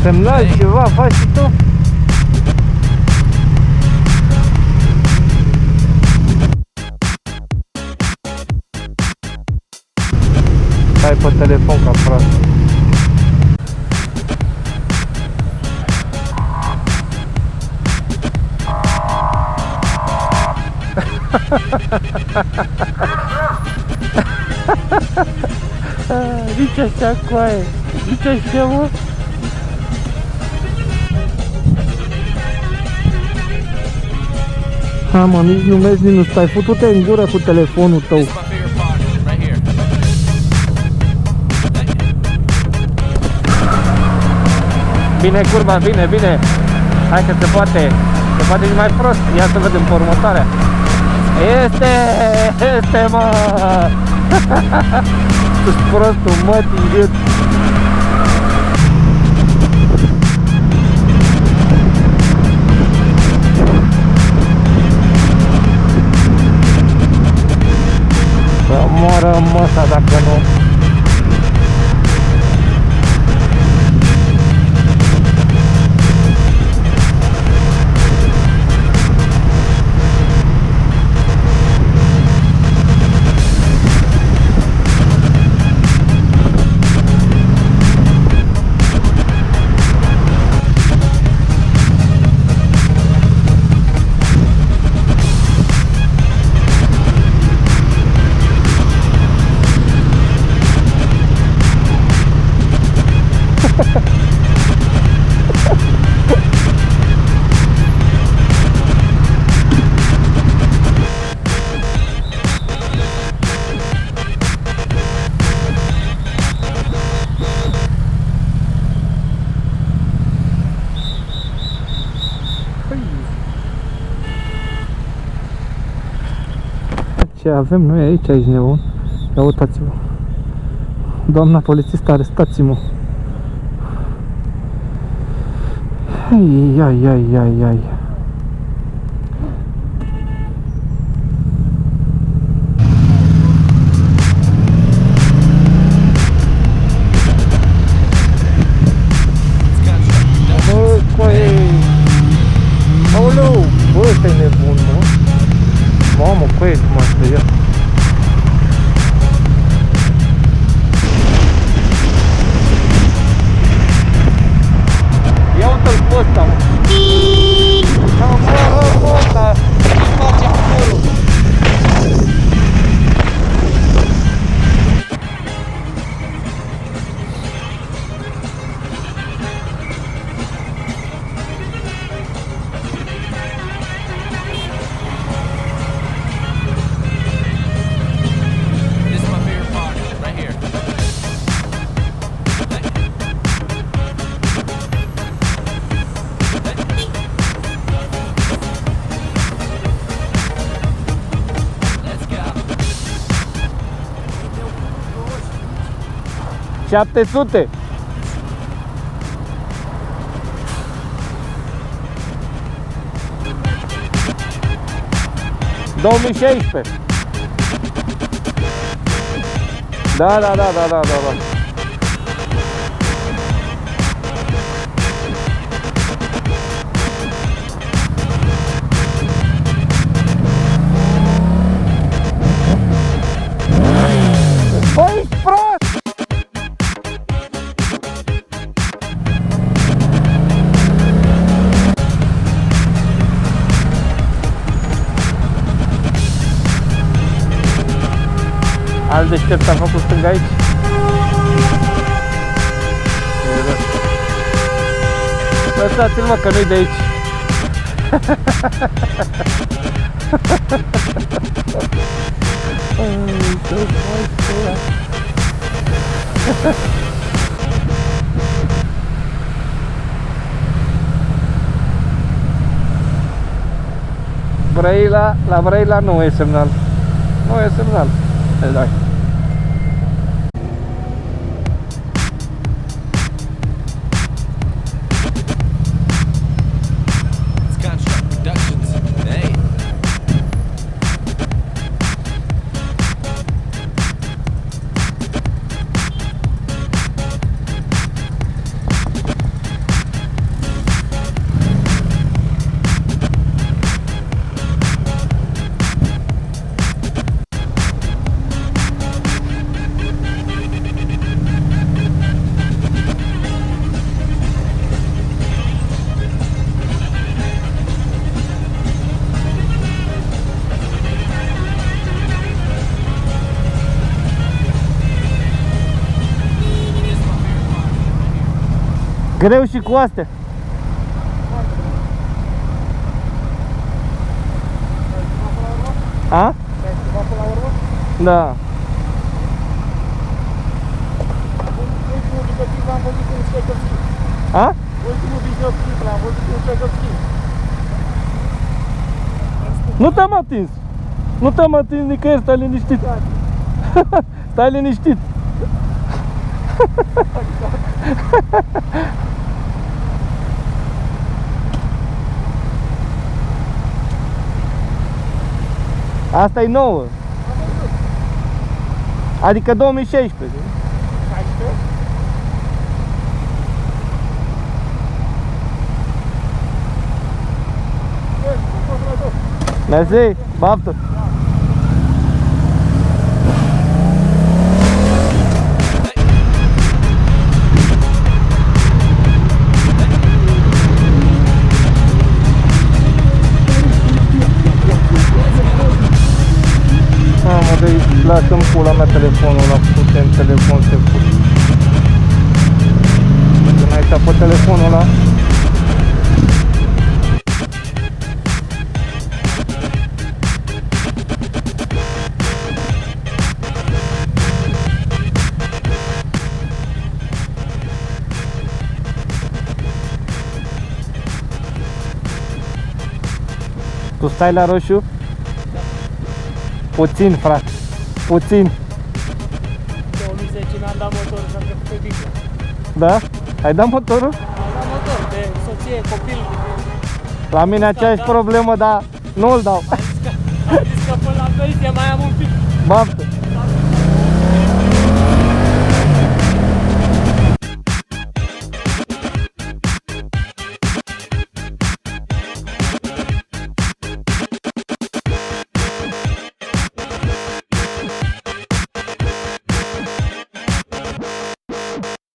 Semnal ceva faci și tu? Stai pe telefon ca prost. Nici așa, coaie. Nici așa, mă. Ha, mă, nici nu mergi, nici nu stai. Futu-te în gură cu telefonul tău. Bine, curba, bine, bine. Hai că se poate. Se poate și mai prost. Ia să vedem pe următoarea. Este, mă! Tu-s prostul, mă, tingât. Să moară măsa dacă nu. Ce avem noi aici, ești nebun? Ia uitați-vă. Doamna polițistă, arestați-mă. Ai. Bă, coaie! Aoleu! Bă, ăsta-i nebun, mă! Mamă, coaie, cum m-a speriat! Ia uite-l pe ăsta, mă! Mă, ăsta! Ce face acolo? $700. $2016. Da. Băi, prost! Al deștept a făcut stânga aici. Lăsați-l, mă, că nu-i de aici. Brăila, la Brăila nu e semnal. Nu e semnal. Dai. Greu și cu astea. A? Da. A? Ultimul videoclip l-am văzut în Cascadorii. Nu te-am atins. Nu te-am atins nicăieri, stai liniștit. Stai liniștit. Asta e nouă. Adică 2016. 16? Mersi, baftă. Mamă, de-i lasă-mi pula mea telefonul ăla, putem telefon se put. Când ai uitat pe telefonul ăla. Tu stai la roșu? Puțin, frate. Puțin. 2010 mi-am dat motorul și am trecut pe biclă. Da? Ai dat motorul? Am dat motor de soție, copil. La mine aceeași problemă, dar nu-l dau. Am zis că până la pensie mai am un pic. Baftă.